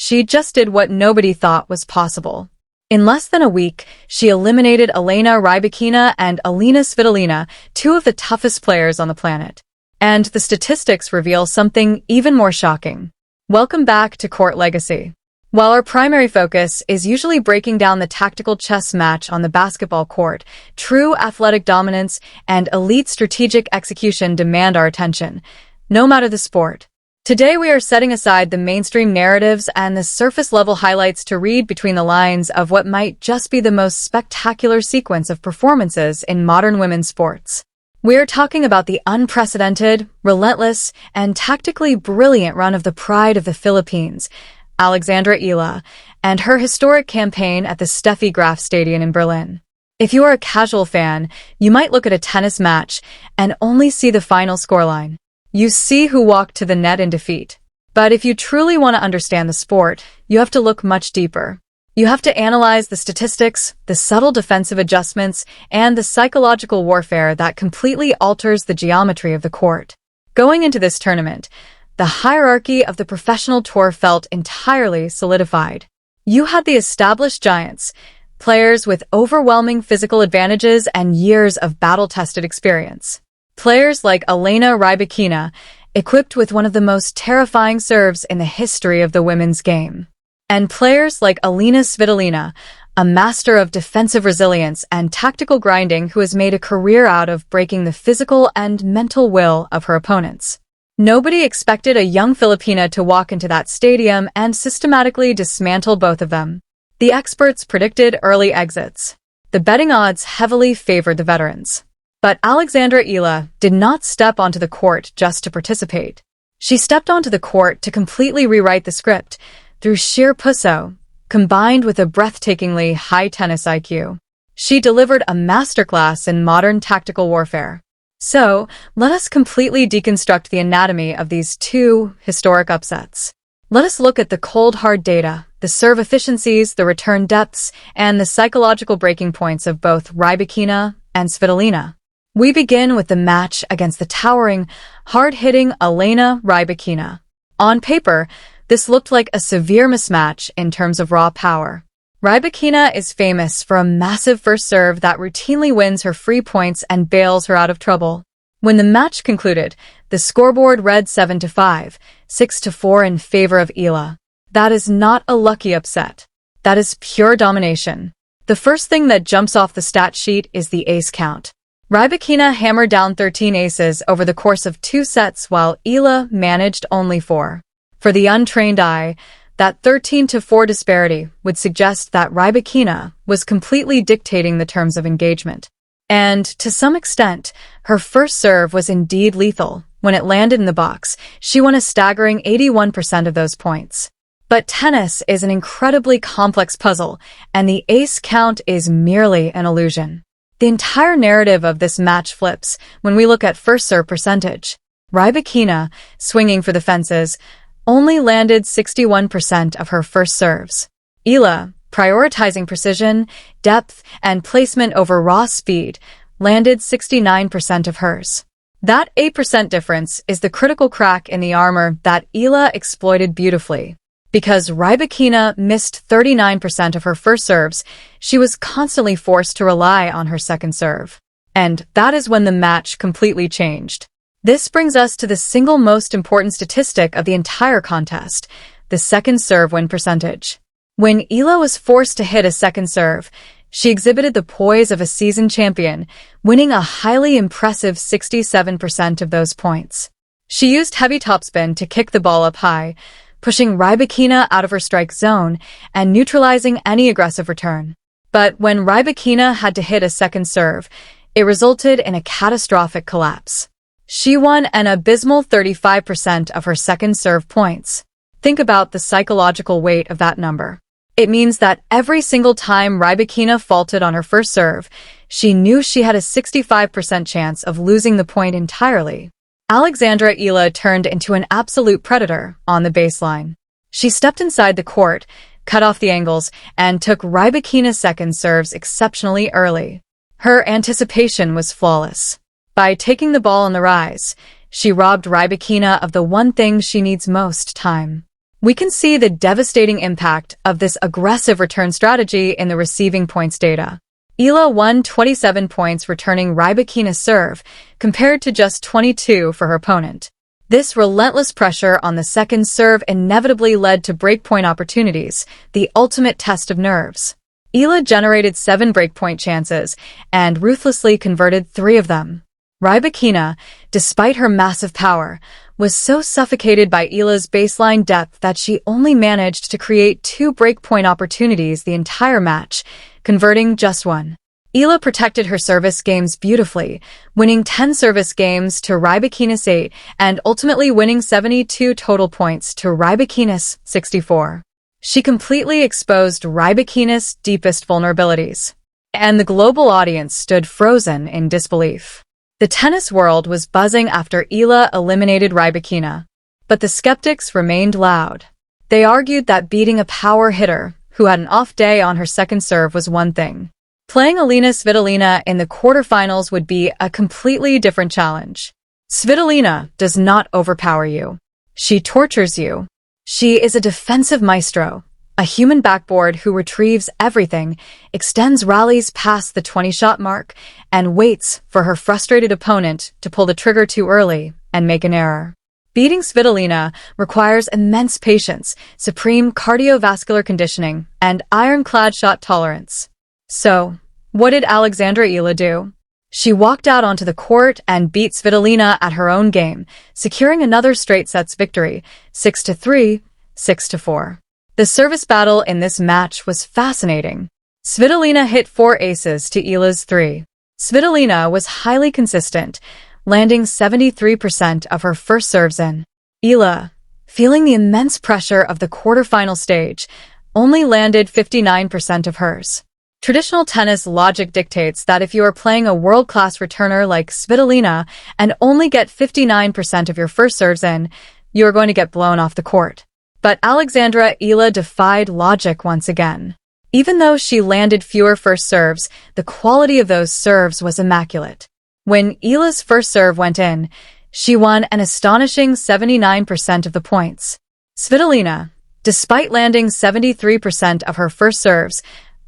she just did what nobody thought was possible. In less than a week, she eliminated Elina Svitolina and Elina Svitolina, two of the toughest players on the planet. And the statistics reveal something even more shocking. Welcome back to Court Legacy. While our primary focus is usually breaking down the tactical chess match on the basketball court, true athletic dominance and elite strategic execution demand our attention, no matter the sport. Today we are setting aside the mainstream narratives and the surface-level highlights to read between the lines of what might just be the most spectacular sequence of performances in modern women's sports. We are talking about the unprecedented, relentless, and tactically brilliant run of the pride of the Philippines, Alexandra Eala, and her historic campaign at the Steffi Graf Stadion in Berlin. If you are a casual fan, you might look at a tennis match and only see the final scoreline. You see who walked to the net in defeat. But if you truly want to understand the sport, you have to look much deeper. You have to analyze the statistics, the subtle defensive adjustments, and the psychological warfare that completely alters the geometry of the court. Going into this tournament, the hierarchy of the professional tour felt entirely solidified. You had the established giants, players with overwhelming physical advantages and years of battle-tested experience. Players like Elina Svitolina, equipped with one of the most terrifying serves in the history of the women's game. And players like Elina Svitolina, a master of defensive resilience and tactical grinding who has made a career out of breaking the physical and mental will of her opponents. Nobody expected a young Filipina to walk into that stadium and systematically dismantle both of them. The experts predicted early exits. The betting odds heavily favored the veterans. But Alexandra Eala did not step onto the court just to participate. She stepped onto the court to completely rewrite the script through sheer pusso, combined with a breathtakingly high tennis IQ. She delivered a masterclass in modern tactical warfare. So, let us completely deconstruct the anatomy of these two historic upsets. Let us look at the cold hard data, the serve efficiencies, the return depths, and the psychological breaking points of both Svitolina and Svitolina. We begin with the match against the towering, hard-hitting Elina Svitolina. On paper, this looked like a severe mismatch in terms of raw power. Svitolina is famous for a massive first serve that routinely wins her free points and bails her out of trouble. When the match concluded, the scoreboard read 7-5, 6-4 in favor of Eala. That is not a lucky upset. That is pure domination. The first thing that jumps off the stat sheet is the ace count. Svitolina hammered down 13 aces over the course of 2 sets while Eala managed only 4. For the untrained eye, that 13-4 disparity would suggest that Svitolina was completely dictating the terms of engagement. And, to some extent, her first serve was indeed lethal. When it landed in the box, she won a staggering 81% of those points. But tennis is an incredibly complex puzzle, and the ace count is merely an illusion. The entire narrative of this match flips when we look at first serve percentage. Svitolina, swinging for the fences, only landed 61% of her first serves. Eala, prioritizing precision, depth, and placement over raw speed, landed 69% of hers. That 8% difference is the critical crack in the armor that Eala exploited beautifully. Because Svitolina missed 39% of her first serves, she was constantly forced to rely on her second serve. And that is when the match completely changed. This brings us to the single most important statistic of the entire contest, the second serve win percentage. When Eala was forced to hit a second serve, she exhibited the poise of a seasoned champion, winning a highly impressive 67% of those points. She used heavy topspin to kick the ball up high, pushing Svitolina out of her strike zone and neutralizing any aggressive return. But when Svitolina had to hit a second serve, it resulted in a catastrophic collapse. She won an abysmal 35% of her second serve points. Think about the psychological weight of that number. It means that every single time Svitolina faulted on her first serve, she knew she had a 65% chance of losing the point entirely. Alexandra Eala turned into an absolute predator on the baseline. She stepped inside the court, cut off the angles, and took Svitolina's second serves exceptionally early. Her anticipation was flawless. By taking the ball on the rise, she robbed Svitolina of the one thing she needs most: time. We can see the devastating impact of this aggressive return strategy in the receiving points data. Eala won 27 points returning Rybakina's serve, compared to just 22 for her opponent. This relentless pressure on the second serve inevitably led to breakpoint opportunities, the ultimate test of nerves. Eala generated 7 breakpoint chances and ruthlessly converted 3 of them. Rybakina, despite her massive power, was so suffocated by Eala's baseline depth that she only managed to create 2 breakpoint opportunities the entire match, converting just 1. Eala protected her service games beautifully, winning 10 service games to Rybakina's 8 and ultimately winning 72 total points to Rybakina's 64. She completely exposed Rybakina's deepest vulnerabilities, and the global audience stood frozen in disbelief. The tennis world was buzzing after Eala eliminated Rybakina, but the skeptics remained loud. They argued that beating a power hitter, who had an off day on her second serve, was one thing. Playing Elina Svitolina in the quarterfinals would be a completely different challenge. Svitolina does not overpower you. She tortures you. She is a defensive maestro, a human backboard who retrieves everything, extends rallies past the 20-shot mark, and waits for her frustrated opponent to pull the trigger too early and make an error. Beating Svitolina requires immense patience, supreme cardiovascular conditioning, and ironclad shot tolerance. So, what did Alexandra Eala do? She walked out onto the court and beat Svitolina at her own game, securing another straight sets victory, 6-3, 6-4. The service battle in this match was fascinating. Svitolina hit 4 aces to Eala's 3. Svitolina was highly consistent, landing 73% of her first serves in. Eala, feeling the immense pressure of the quarterfinal stage, only landed 59% of hers. Traditional tennis logic dictates that if you are playing a world-class returner like Svitolina and only get 59% of your first serves in, you are going to get blown off the court. But Alexandra Eala defied logic once again. Even though she landed fewer first serves, the quality of those serves was immaculate. When Eala's first serve went in, she won an astonishing 79% of the points. Svitolina, despite landing 73% of her first serves,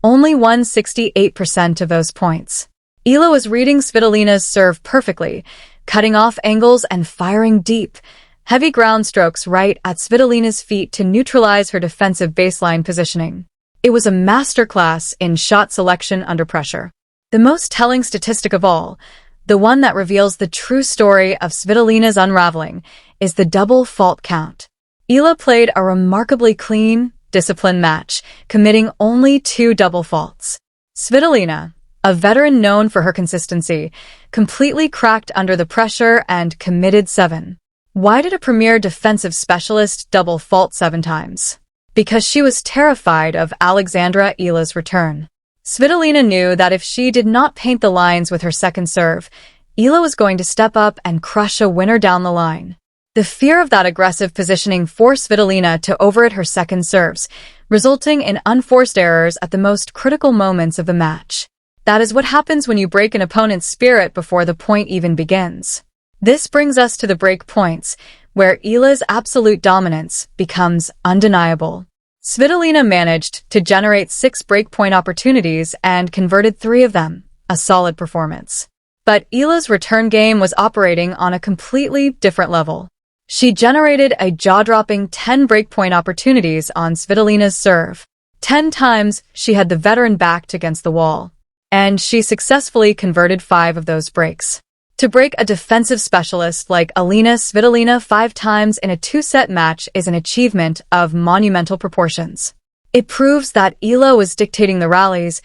only won 68% of those points. Eala was reading Svitolina's serve perfectly, cutting off angles and firing deep, heavy ground strokes right at Svitolina's feet to neutralize her defensive baseline positioning. It was a masterclass in shot selection under pressure. The most telling statistic of all, the one that reveals the true story of Svitolina's unraveling, is the double fault count. Eala played a remarkably clean, disciplined match, committing only 2 double faults. Svitolina, a veteran known for her consistency, completely cracked under the pressure and committed 7. Why did a premier defensive specialist double fault 7 times? Because she was terrified of Alexandra Eala's return. Svitolina knew that if she did not paint the lines with her second serve, Eala was going to step up and crush a winner down the line. The fear of that aggressive positioning forced Svitolina to overhit her second serves, resulting in unforced errors at the most critical moments of the match. That is what happens when you break an opponent's spirit before the point even begins. This brings us to the break points, where Eala's absolute dominance becomes undeniable. Svitolina managed to generate 6 breakpoint opportunities and converted 3 of them, a solid performance. But Eala's return game was operating on a completely different level. She generated a jaw-dropping 10 breakpoint opportunities on Svitolina's serve. 10 times she had the veteran backed against the wall, and she successfully converted 5 of those breaks. To break a defensive specialist like Elina Svitolina 5 times in a 2-set match is an achievement of monumental proportions. It proves that Eala was dictating the rallies,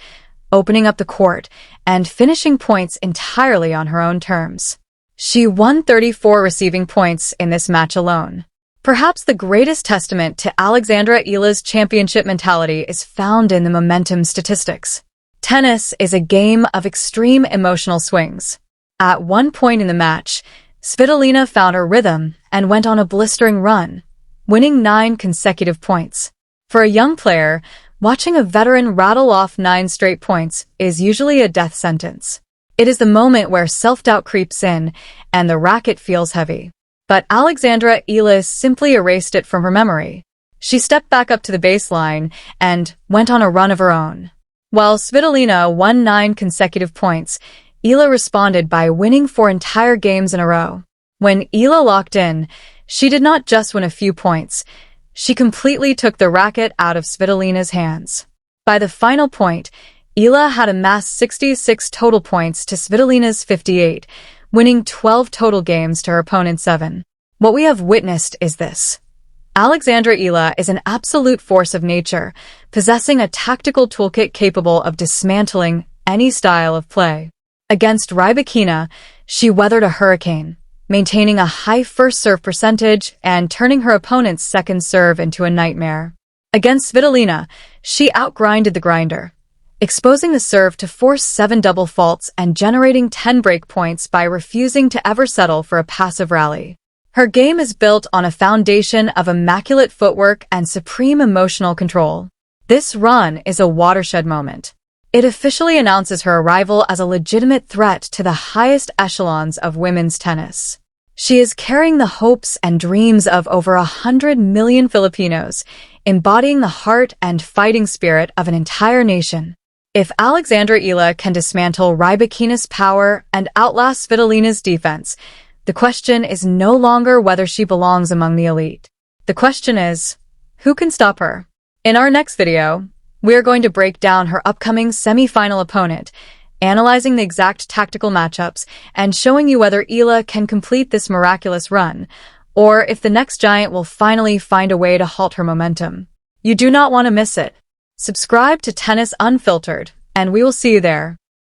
opening up the court, and finishing points entirely on her own terms. She won 34 receiving points in this match alone. Perhaps the greatest testament to Alexandra Eala's championship mentality is found in the momentum statistics. Tennis is a game of extreme emotional swings. At one point in the match, Svitolina found her rhythm and went on a blistering run, winning 9 consecutive points. For a young player, watching a veteran rattle off 9 straight points is usually a death sentence. It is the moment where self-doubt creeps in and the racket feels heavy. But Alexandra Eala simply erased it from her memory. She stepped back up to the baseline and went on a run of her own. While Svitolina won 9 consecutive points, Eala responded by winning 4 entire games in a row. When Eala locked in, she did not just win a few points. She completely took the racket out of Svitolina's hands. By the final point, Eala had amassed 66 total points to Svitolina's 58, winning 12 total games to her opponent's 7. What we have witnessed is this. Alexandra Eala is an absolute force of nature, possessing a tactical toolkit capable of dismantling any style of play. Against Rybakina, she weathered a hurricane, maintaining a high first serve percentage and turning her opponent's second serve into a nightmare. Against Svitolina, she outgrinded the grinder, exposing the serve to force 7 double faults and generating 10 break points by refusing to ever settle for a passive rally. Her game is built on a foundation of immaculate footwork and supreme emotional control. This run is a watershed moment. It officially announces her arrival as a legitimate threat to the highest echelons of women's tennis. She is carrying the hopes and dreams of over 100 million Filipinos, embodying the heart and fighting spirit of an entire nation. If Alexandra Eala can dismantle Rybakina's power and outlast Svitolina's defense, the question is no longer whether she belongs among the elite. The question is, who can stop her? In our next video, we are going to break down her upcoming semi-final opponent, analyzing the exact tactical matchups and showing you whether Eala can complete this miraculous run, or if the next giant will finally find a way to halt her momentum. You do not want to miss it. Subscribe to Tennis Unfiltered, and we will see you there.